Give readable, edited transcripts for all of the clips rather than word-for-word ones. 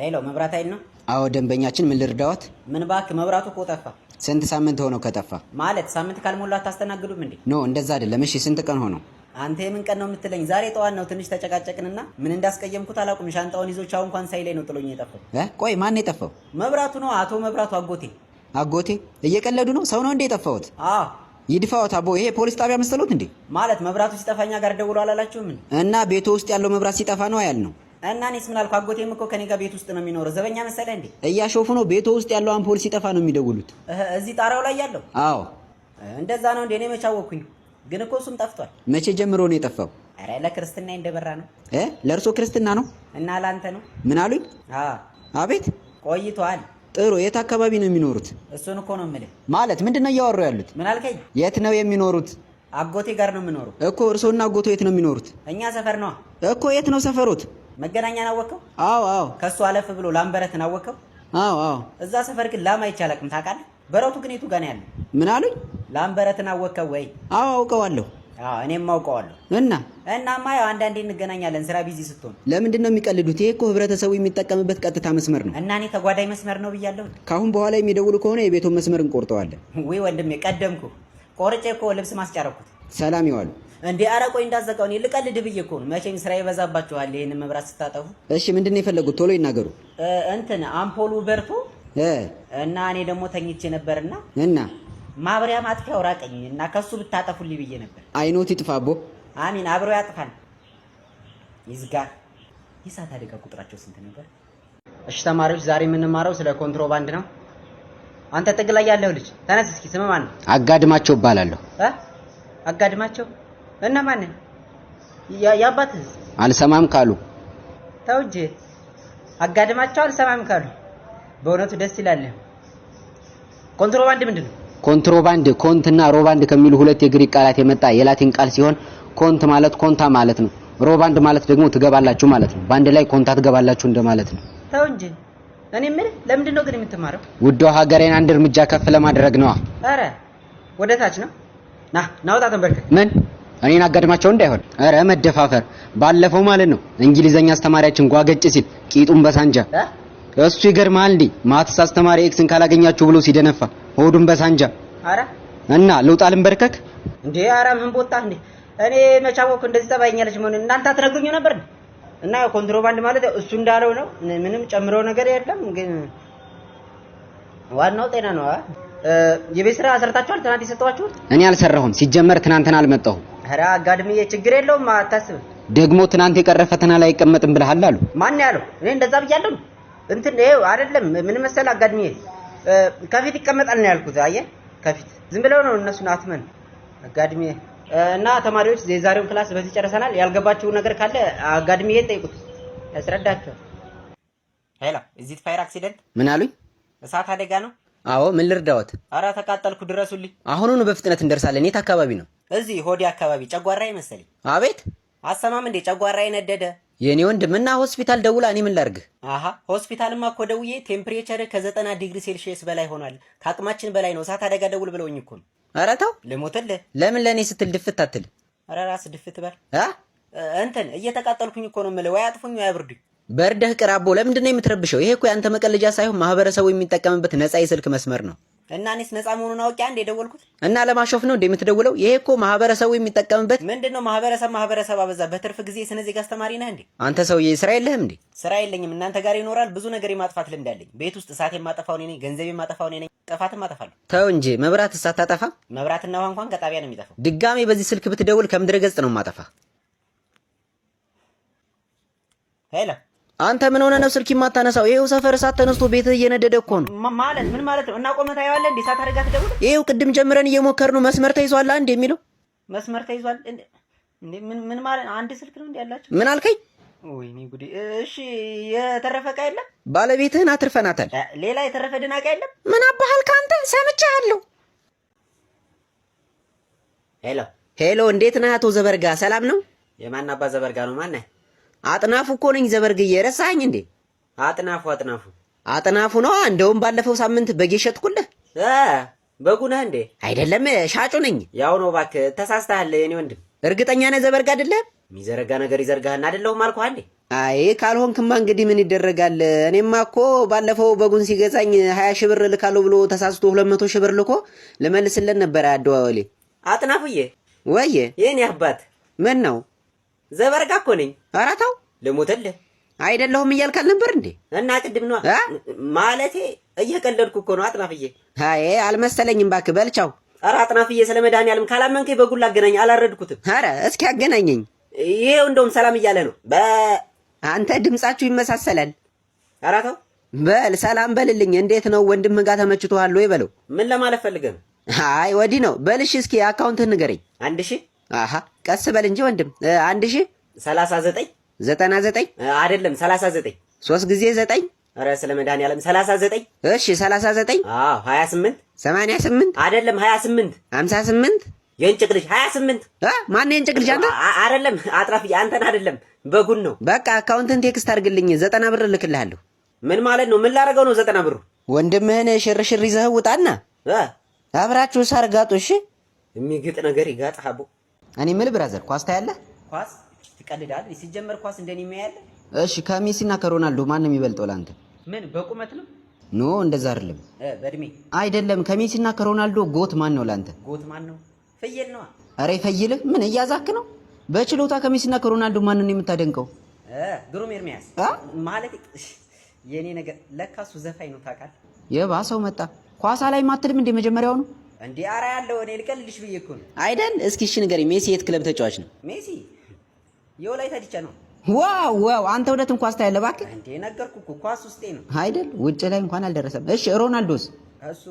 ሄሎ መብራት አይል ነው? አዎ ደንበኛችን ምን ልርዳዎት? ምን ባክ መብራቱ እኮ ጠፋ። ስንት ሳምንት ሆነው ከጠፋ? ማለት ሳምንት ካልሞላ አታስተናግዱም እንዴ? ኖ እንደዛ አይደለም። እሺ ስንት ቀን ሆነው? አንተ የምን ቀን ነው የምትለኝ? ዛሬ ጠዋት ነው። ትንሽ ተጨቃጨቅንና ምን እንዳስቀየምኩት አላውቅም። ሻንጣውን ይዞ ቻው እንኳን ሳይለኝ ነው ጥሎኝ የጠፋው። ቆይ ማን ነው የጠፋው? መብራቱ ነው። አቶ መብራቱ አጎቴ። አጎቴ? እየቀለዱ ነው? ሰው ነው እንዴ የጠፋውት? አዎ ይድፋውት አቦ። ይሄ ፖሊስ ጣቢያ መሰሎት እንዴ? ማለት መብራቱ ሲጠፋኛ ጋር ደውሎ አላላችሁም? እና ቤቱ ውስጥ ያለው መብራት ሲጠፋ ነው ያልነው። እና እኔስ ምን አልኩ? አጎቴም እኮ ከኔ ጋር ቤት ውስጥ ነው የሚኖረው። ዘበኛ መሰለህ እንዴ? እያሾፉ ነው። ቤቱ ውስጥ ያለው አምፖል ሲጠፋ ነው የሚደውሉት። እዚህ ጣራው ላይ ያለው? አዎ እንደዛ ነው እንዴ? እኔ መች አወኩኝ? ግን እኮ እሱም ጠፍቷል። መቼ ጀምሮ ነው የጠፋው? አረ ለክርስትና እንደበራ ነው። ለእርሶ ክርስትና ነው? እና ላንተ ነው? ምን አሉኝ? አቤት ቆይቷል። ጥሩ። የት አካባቢ ነው የሚኖሩት? እሱን እኮ ነው የምልህ። ማለት ምንድነው እያወሩ ያሉት? ምን አልከኝ? የት ነው የሚኖሩት? አጎቴ ጋር ነው የምኖረው እኮ። እርሶና አጎቶ የት ነው የሚኖሩት? እኛ ሰፈር ነው እኮ። የት ነው ሰፈሮት? መገናኛን አወቀው? አዎ አዎ። ከሱ አለፍ ብሎ ላምበረትን አወቀው? አዎ አዎ። እዛ ሰፈር ግን ላም አይቻለቅም ታውቃለህ? በረቱ ግን የቱ ጋር ነው ያለው? ምን አሉኝ? ላምበረትን አወቀው ወይ? አዎ አውቀዋለሁ። እኔም አውቀዋለሁ። እናማ ያው አንዳንዴ እንገናኛለን ስራ ቢዚ ስትሆን። ለምንድን ነው የሚቀልዱት? ይሄ እኮ ህብረተሰቡ የሚጠቀምበት ቀጥታ መስመር ነው። እና እኔ ተጓዳኝ መስመር ነው ብያለሁ። ካሁን በኋላ የሚደውሉ ከሆነ የቤቱን መስመር እንቆርጠዋለን። ወይ ወንድሜ ቀደምኩ። ቆርጬ እኮ ልብስ ማስጫረኩት። ሰላም ይዋሉ። እንዴ ኧረ ቆይ እንዳዘጋው። እኔ ልቀልድ ብዬ እኮ ነው። መቼም ስራ ይበዛባችኋል ይሄን መብራት ስታጠፉ። እሺ ምንድን ነው የፈለጉት? ቶሎ ይናገሩ። እንትን አምፖሉ በርቶ እና እኔ ደግሞ ተኝቼ ነበርና ማብሪያ ማጥፊያው ራቀኝ እና ከሱ ብታጠፉልኝ ብዬ ነበር። አይኖት ይጥፋቦ። አሚን አብሮ ያጥፋል። ይዝጋ። የእሳት አደጋ ቁጥራቸው ስንት ነበር? እሺ ተማሪዎች ዛሬ የምንማረው ስለ ኮንትሮባንድ ነው። አንተ ጥግ ላይ ያለው ልጅ ተነስ እስኪ። ስም ማን ነው? አጋድማቸው እባላለሁ። አጋድማቸው? እና ማን ነው? ያባትህ? አልሰማም ካሉ ተው እንጂ። አጋድማቸው አልሰማም ካሉ በእውነቱ ደስ ይላል። ኮንትሮባንድ ምንድን ነው? ኮንትሮባንድ ኮንትና ሮባንድ ከሚሉ ሁለት የግሪክ ቃላት የመጣ የላቲን ቃል ሲሆን ኮንት ማለት ኮንታ ማለት ነው። ሮባንድ ማለት ደግሞ ትገባላችሁ ማለት ነው። በአንድ ላይ ኮንታ ትገባላችሁ እንደማለት ነው። ተው እንጂ። እኔ ምን ለምንድን ነው ግን የምትማረው? ውዷ ሀገሬን አንድ እርምጃ ከፍ ለማድረግ ነው። አረ ወደ ታች ነው። ናውጣ ተንበርከክ። ምን እኔን አጋድማቸው እንዳይሆን። አረ መደፋፈር። ባለፈው ማለት ነው እንግሊዘኛ አስተማሪያችን ጓገጭ ሲል ቂጡን በሳንጃ እሱ ይገርማል እንዴ። ማትስ አስተማሪ ኤክስን ካላገኛችሁ ብሎ ሲደነፋ ሆዱን በሳንጃ። አረ እና ልውጣ ልንበርከክ እንዴ? አረ ምን ቦጣ እንዴ? እኔ መቻወኩ እንደዚህ ተባይኛለች ምን እናንተ አትነግሩኝ ነበር? እና ኮንትሮባንድ ማለት እሱ እንዳለው ነው። ምንም ጨምረው ነገር የለም። ግን ዋናው ጤና ነው። የቤት ስራ ሰርታችኋል? ትናንት የሰጠኋችሁት? እኔ አልሰራሁም። ሲጀመር ትናንትና አልመጣሁም። አረ አጋድምዬ ችግር የለውም አታስብ። ደግሞ ትናንት የቀረ ፈተና ላይ አይቀመጥም ብለሃል አሉ። ማን ያለው? እኔ እንደዛ ብያለሁ? እንትን ይሄው አይደለም። ምን መሰለህ አጋድምዬ ከፊት ይቀመጣል ነው ያልኩት። አየህ ከፊት ዝም ብለው ነው እነሱን አትመን አጋድምዬ። እና ተማሪዎች የዛሬውን ክላስ በዚህ ጨርሰናል። ያልገባችሁ ነገር ካለ አጋድምዬን ጠይቁት ያስረዳችኋል። ሄሎ እዚህ ፋየር አክሲደንት? ምን አሉኝ? እሳት አደጋ ነው። አዎ ምን ልርዳዎት? አረ ተቃጠልኩ ድረሱልኝ። አሁኑኑ በፍጥነት እንደርሳለን። የት አካባቢ ነው? እዚህ ሆዴ አካባቢ ጨጓራዬ መሰለኝ። አቤት አሰማም እንዴ? ጨጓራዬ ነደደ። የኔ ወንድም እና ሆስፒታል ደውላ እኔ ምን ላድርግ? ሆስፒታልማ እኮ ደውዬ ቴምፕሬቸር ከ90 ዲግሪ ሴልሺየስ በላይ ሆኗል፣ ከአቅማችን በላይ ነው፣ እሳት አደጋ ደውል ብለውኝ እኮ ነው። ኧረ ተው ልሞትልህ። ለምን ለኔ ስትል ድፍት አትል? ኧረ ራስ ድፍት በል። እንትን እየተቃጠልኩኝ እኮ ነው የምልህ። ወይ አጥፉኝ ወይ አብርዱኝ። በርደህ ቅራቦ። ለምንድን ነው የምትረብሸው? ይሄ እኮ ያንተ መቀለጃ ሳይሆን ማህበረሰቡ የሚጠቀምበት ነፃ የስልክ መስመር ነው። እና እኔስ ነፃ መሆኑን አውቄ አንዴ የደወልኩት እና ለማሾፍ ነው እንደምትደውለው? ይሄ እኮ ማህበረሰቡ የሚጠቀምበት። ምንድነው ማህበረሰብ አበዛ። በትርፍ ጊዜ ስነ ዜጋ አስተማሪ ነህ እንዴ? አንተ ሰውዬ ስራ የለህም እንዴ? ስራ የለኝም። እናንተ ጋር ይኖራል። ብዙ ነገር የማጥፋት ልምድ አለኝ። ቤት ውስጥ እሳት የማጠፋው እኔ ነኝ፣ ገንዘብ የማጠፋው እኔ ነኝ፣ ጥፋትም አጠፋለሁ። ተው እንጂ መብራት እሳት ታጠፋ? መብራትና ውሃ እንኳን ከጣቢያ ነው የሚጠፋው። ድጋሜ በዚህ ስልክ ብትደውል ከምድረ ገጽ ነው ማጠፋ። ሄሎ አንተ ምን ሆነ ነው ስልክ የማታነሳው? ይሄው ሰፈር እሳት ተነስቶ ቤት እየነደደ እኮ ነው። ማለት ምን ማለት ነው? እና ቆመታ ያዋለ እንዴ? እሳት አደጋ ትደውል? ይሄው ቅድም ጀምረን እየሞከር ነው። መስመር ተይዟል አንዴ የሚለው መስመር ተይዟል እንዴ? ምን ማለት አንድ ስልክ ነው እንዴ ያላችሁ? ምን አልከኝ? ወይኔ ጉዴ። እሺ የተረፈ ዕቃ የለም? ባለቤትህን አትርፈናታል። ሌላ የተረፈ ድና ዕቃ የለም? ምን አባሃል ካንተ ሰምቻለሁ። ሄሎ እንዴት ነህ አቶ ዘበርጋ? ሰላም ነው? የማን አባ ዘበርጋ ነው? ማን ነህ? አጥናፉ እኮ ነኝ። ዘበርግዬ ረሳኸኝ እንዴ? አጥናፉ ነው። እንደውም ባለፈው ሳምንት በግ ሸጥኩልህ። በጉ ነህ እንዴ? አይደለም ሻጩ ነኝ። ያው ነው እባክህ ተሳስተሃል የኔ ወንድም። እርግጠኛ ነህ ዘበርጋ አይደለም? የሚዘረጋ ነገር ይዘርጋህና አይደለሁም አልኩህ አንዴ። አይ ካልሆንክማ እንግዲህ ምን ይደረጋል? እኔማ እኮ ባለፈው በጉን ሲገዛኝ 20 ሺህ ብር ልካለሁ ብሎ ተሳስቶ 200 ሺህ ብር ልኮ ልመልስለት ነበር አደዋወሌ። አጥናፉዬ ወዬ የኔ አባት ምን ነው? ዘበርጋ እኮ ነኝ። ኧረ ተው ልሞትልህ። አይደለሁም እያልካል ነበር እንዴ? እና ቅድም ነው ማለቴ እየቀለድኩ እኮ ነው አጥናፍዬ። አይ አልመሰለኝም እባክህ በልቻው። ኧረ አጥናፍዬ ስለ መድኃኒዓለም ካላመንከኝ በጉን ላገናኝ አላረድኩትም። ኧረ እስኪ አገናኘኝ። ይሄው እንደውም ሰላም እያለ ነው። አንተ ድምጻችሁ ይመሳሰላል። ኧረ ተው በል ሰላም በልልኝ። እንዴት ነው ወንድምህ ጋር ተመችቶሃል ወይ በለው። ምን ለማለት ፈልገህ ነው? አይ ወዲህ ነው በልሽ። እስኪ አካውንትህን ንገረኝ። 1000 አሃ ቀስ በል እንጂ ወንድም። 1000 39 99 አይደለም 39 3 ጊዜ 9። ኧረ ስለ መድኃኒዓለም 39። እሺ 39 አዎ 28 88 አይደለም 28 58 የእንጭቅ ልጅ 28 ማን የእንጭቅ ልጅ አንተ? አይደለም አጥራፍዬ አንተን አይደለም በጉን ነው። በቃ አካውንትን ቴክስት አድርግልኝ 90 ብር እልክልሃለሁ። ምን ማለት ነው? ምን ላደርገው ነው 90 ብሩ? ወንድምህን ሽርሽር ይዘህ ውጣና አብራችሁ ሳር ጋጡ። እሺ የሚግጥ ነገር ይጋጥሃቦ። እኔ ምን ብራዘር ኳስ ታያለህ? ኳስ ትቀልዳለህ? ሲጀመር ኳስ እንደኔ የሚያያለ? እሺ ከሜሲና ከሮናልዶ ማን ነው የሚበልጠው ላንተ? ምን በቁመት ነው? ኖ እንደዛ አይደለም። በእድሜ አይደለም። ከሜሲና ከሮናልዶ ጎት ማን ነው ላንተ? ጎት ማን ነው? ፍየል ነው። አሬ ፈይልህ ምን እያዛክ ነው? በችሎታ ከሜሲና ከሮናልዶ ማን ነው የምታደንቀው? ግሩም ኤርሚያስ ማለት የኔ ነገር ለካሱ ዘፋኝ ነው ታውቃለህ? የባሰው መጣ። ኳሳ ላይ ማትልም እንደ መጀመሪያው ነው እንዴ? ኧረ ያለው እኔ ልቀልልሽ ብዬ እኮ ነው አይደል? እስኪ እሺ ንገረኝ፣ ሜሲ የት ክለብ ተጫዋች ነው? ሜሲ የወላይታ ዲቻ ነው። ዋው ዋው! አንተ ወደትን ኳስ ታያለህ እባክህ? እንዴ ነገርኩህ እኮ ኳስ ውስጤ ነው አይደል? ውጭ ላይ እንኳን አልደረሰም። እሺ ሮናልዶስ? እሱ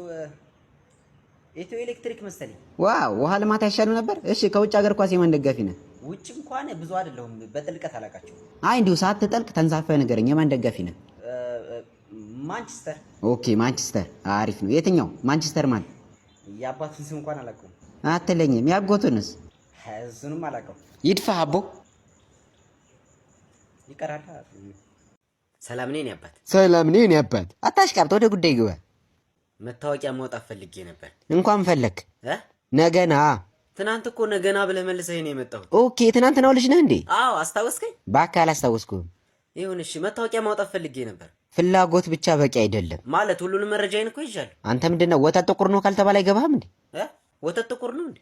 ኢትዮ ኤሌክትሪክ መሰለኝ። ዋው! ውሃ ልማት አይሻልም ነበር? እሺ ከውጭ ሀገር ኳስ የማን ደጋፊ ነህ? ውጭ እንኳን ብዙ አይደለሁም፣ በጥልቀት አላውቃቸው። አይ እንዲሁ ሳትጠልቅ ተንሳፈህ ንገረኝ፣ የማን ደጋፊ ነህ? ማንቸስተር። ኦኬ ማንቸስተር አሪፍ ነው። የትኛው ማንቸስተር ማን? የአባቱን ስም እንኳን አላውቀውም። አትለኝም? ያጎቱንስ? እሱንም አላውቀውም። ይድፋህ አቦ ይቀራል። ሰላም ነኝ አባት። ሰላም ነኝ አባት። አታሽቃብጥ፣ ወደ ጉዳይ ግባ። መታወቂያ ማውጣት ፈልጌ ነበር። እንኳን ፈለክ። ነገና ትናንት እኮ ነገና ብለህ መልሰህ ነው የመጣሁት። ኦኬ ትናንትናው ልጅ ነህ እንዴ? አዎ አስታወስከኝ? እባክህ አላስታወስኩም። ይሁን እሺ፣ መታወቂያ ማውጣት ፈልጌ ነበር። ፍላጎት ብቻ በቂ አይደለም ማለት ሁሉንም መረጃዬን እኮ ይዣለሁ። አንተ ምንድነው ወተት ጥቁር ነው ካልተባለ አይገባህም እንዴ? ወተት ጥቁር ነው እንዴ?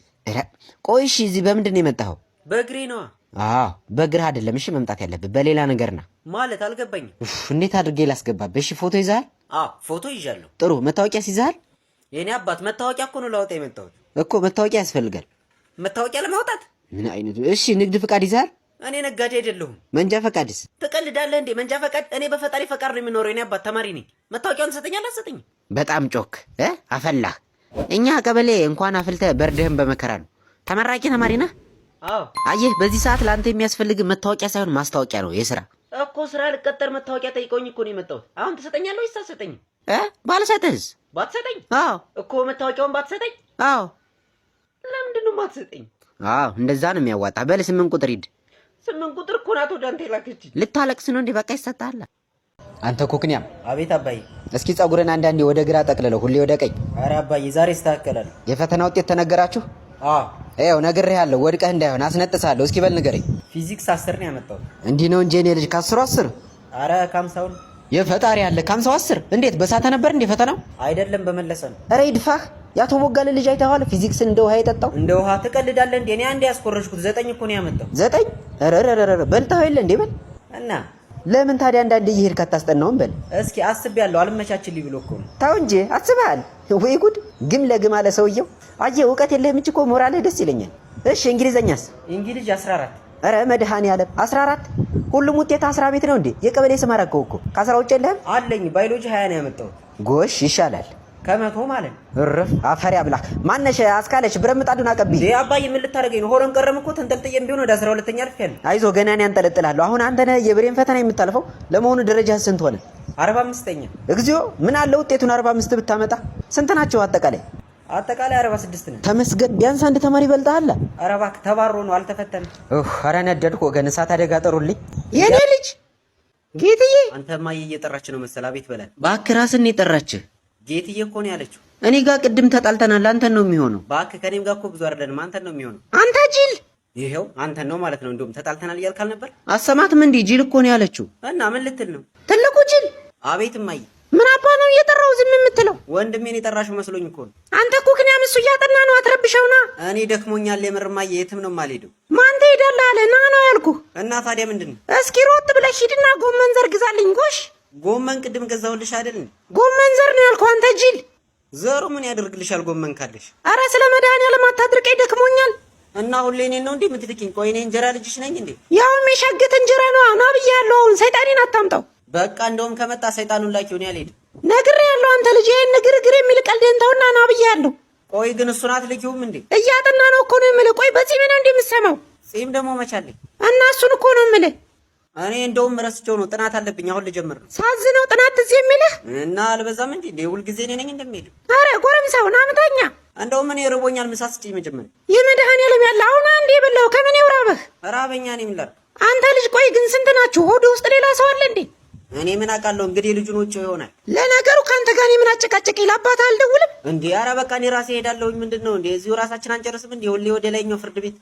ቆይ እሺ፣ እዚህ በምንድን ነው የመጣኸው? በእግሬ ነዋ። አዎ በእግርህ አይደለም እሺ መምጣት ያለብህ በሌላ ነገር ና። ማለት አልገባኝም። እንዴት አድርጌ ላስገባብህ? እሺ ፎቶ ይዘሃል? አዎ ፎቶ ይዣለሁ። ጥሩ መታወቂያ ይዘሃል? የኔ አባት መታወቂያ እኮ ነው ላወጣ የመጣሁት። እኮ መታወቂያ ያስፈልጋል። መታወቂያ ለማውጣት ምን አይነቱ? እሺ ንግድ ፍቃድ ይዘሃል? እኔ ነጋዴ አይደለሁም። መንጃ ፈቃድስ? ትቀልዳለህ እንዴ? መንጃ ፈቃድ እኔ በፈጣሪ ፈቃድ ነው የሚኖረው። የኔ አባት ተማሪ ነኝ። መታወቂያውን ትሰጠኛለህ? አትሰጠኝም? በጣም ጮክ አፈላህ። እኛ ቀበሌ እንኳን አፍልተህ በርድህን በመከራ ነው። ተመራቂ ተማሪ ነህ? አዎ። አየህ በዚህ ሰዓት ለአንተ የሚያስፈልግ መታወቂያ ሳይሆን ማስታወቂያ ነው። የስራ እኮ ስራ ልቀጠር መታወቂያ ጠይቀውኝ እኮ ነው የመጣሁት። አሁን ትሰጠኛለህ ወይስ አትሰጠኝም? ባልሰጥህስ? ባትሰጠኝ? አዎ እኮ መታወቂያውን ባትሰጠኝ? አዎ። ለምንድን ነው የማትሰጠኝ? አዎ እንደዛ ነው የሚያዋጣ። በል 8 ቁጥር ሂድ። 8 ቁጥር እኮ ናት ወደ አንተ የላከችኝ። ልታለቅስ ነው እንዴ? በቃ ይሰጣል። አንተ ኮክኒያም። አቤት አባዬ። እስኪ ጸጉርን አንዳንዴ ወደ ግራ ጠቅልለው ሁሌ ወደ ቀኝ። ኧረ አባዬ ዛሬ ይስተካከላል። የፈተና ውጤት ተነገራችሁ? አዎ። ይኸው ነግሬሃለሁ፣ ወድቀህ እንዳይሆን አስነጥሳለሁ። እስኪ በል ንገረኝ። ፊዚክስ 10 ነው ያመጣው። እንዲህ ነው እንጂ እኔ ልጅ ከ10 10። ኧረ ከ50 የፈጣሪ ያለ ከ50 10። እንዴት በሳተ ነበር እንዴ ፈተናው? አይደለም በመለሰ ነው። ኧረ ይድፋህ። ያቶ ቦጋለ ልጅ አይተኸዋል? ፊዚክስን እንደ ውሃ የጠጣው። እንደ ውሃ ትቀልዳለህ እንዴ? እኔ አንዴ ያስኮረጅኩት 9 እኮ ነው ያመጣው። 9? ኧረ በልታው የለ እንዴ? በል እና ለምን ታዲያ አንዳንዴ እየሄድክ አታስጠናውም? በል እስኪ አስቤያለሁ። አልመቻችልኝ ብሎ እኮ ነው። ታው እንጂ አስበሃል። ወይ ጉድ! ግም ለግም አለ ሰውየው። አየህ እውቀት የለህም እንጂ እኮ ሞራልህ ደስ ይለኛል። እሺ እንግሊዘኛስ? እንግሊዝ 14። ኧረ መድኃኒዓለም 14! ሁሉም ውጤት 10 ቤት ነው እንዴ? የቀበሌ ስም አደረገው እኮ ከ10 ውጭ የለህም? አለኝ። ባዮሎጂ 20 ነው ያመጣሁት። ጎሽ ይሻላል። ከመቶ ማለት እረፍ አፈር ያብላህ። ማነሽ አስካለች ብረት ምጣዱን አቀብይ። አባዬ ምን ልታደርገኝ ነው? ሆረን ቀረም እኮ ተንጠልጥዬም ቢሆን ወደ 12ኛ አልፌያለሁ። አይዞህ ገና እኔ አንጠለጥልሃለሁ። አሁን አንተ ነህ የብሬን ፈተና የምታልፈው። ለመሆኑ ደረጃህ ስንት ሆነ? 45ኛ። እግዚኦ ምን አለ ውጤቱን 45 ብታመጣ። ስንት ናቸው አጠቃላይ? አጠቃላይ 46 ነው። ተመስገን ቢያንስ አንድ ተማሪ ይበልጣል። ኧረ እባክህ ተባሮ ነው አልተፈተንም። ኧረ ነደድኩ ወገን። እሳት አደጋ ጥሩልኝ። የኔ ልጅ ጌትዬ። አንተማ እየጠራች ነው መሰል። አቤት በለን። እባክህ ራስን ነው የጠራችህ። ጌትዬ እኮ ነው ያለችው። እኔ ጋር ቅድም ተጣልተናል። አንተን ነው የሚሆነው። እባክህ ከኔም ጋር እኮ ብዙ አይደለንም። አንተን ነው የሚሆነው። አንተ ጅል ይሄው አንተ ነው ማለት ነው። እንደውም ተጣልተናል እያልካል ነበር። አሰማትም እንዴ? ጅል እኮ ነው ያለችው። እና ምን ልትል ነው? ትልቁ ጅል። አቤት እማዬ። ምን አባ ነው እየጠራው ዝም የምትለው? ወንድሜን የጠራሽው መስሎኝ እኮ ነው። አንተ እኮ ግን ያምሱ እያጠና ነው። አትረብሸውና። እኔ ደክሞኛል የምር እማዬ፣ የትም ነው የማልሄደው። ማን ትሄዳለህ አለ? ና ነው ያልኩህ። እና ታዲያ ምንድነው? እስኪ ሮጥ ብለሽ ሂድና ጎመን ዘር ግዛልኝ። ጎሽ ጎመን ቅድም ገዛውልሽ አይደል? ጎመን ዘር ነው ያልኩህ አንተ ጅል። ዘሩ ምን ያደርግልሻል ጎመን ካለሽ? አረ ስለ መድኃኒዓለም አታድርቀኝ፣ ደክሞኛል። እና ሁሌ እኔን ነው እንዴ የምትልኪኝ? ቆይ እኔ እንጀራ ልጅሽ ነኝ እንዴ? ያውም የሻገት እንጀራ ነው። ና ብያለሁ። አሁን ሰይጣኔን አታምጣው። በቃ እንደውም ከመጣ ሰይጣኑን ላኪው። እኔ አልሄድም። ነግሬያለሁ። አንተ ልጅ ይሄን ንግርግር የሚል ቀልድህን ተውና ና ብያለሁ። ቆይ ግን እሱን አትልኪውም እንዴ? እያጠና ነው እኮ ነው የምልህ። ቆይ በፂም ነው እንዴ የምትሰማው? ፂም ደግሞ መቻለኝ እና እሱን እኮ ነው የምልህ። እኔ እንደውም ረስቼው ነው። ጥናት አለብኝ አሁን ልጀምር ነው። ሳዝነው ጥናት ትዝ የሚልህ እና አልበዛም እንዴ? ሁል ጊዜ እኔ ነኝ እንደምሄድ። አረ ጎረምሳው ና ምታኛ። እንደውም እኔ ርቦኛል። ምሳ ስጪኝ መጀመሪያ። የመድኃኒዓለም ያለ አሁን አንዴ የበላው ከምን ይውራበህ? ራበኛ እኔ ምን ላድርግ? አንተ ልጅ ቆይ ግን ስንት ናችሁ? ሆድ ውስጥ ሌላ ሰው አለ እንዴ? እኔ ምን አውቃለሁ እንግዲህ ልጁን ወጪው ይሆናል። ለነገሩ ካንተ ጋር ምን አጨቃጨቀኝ? ለአባትህ አልደውልም እንዴ? አረ በቃ እኔ ራሴ ሄዳለሁኝ። ምንድነው እንዴ? እዚሁ ራሳችን አንጨርስም እንዴ? ሁሌ ወደ ላይኛው ፍርድ ቤት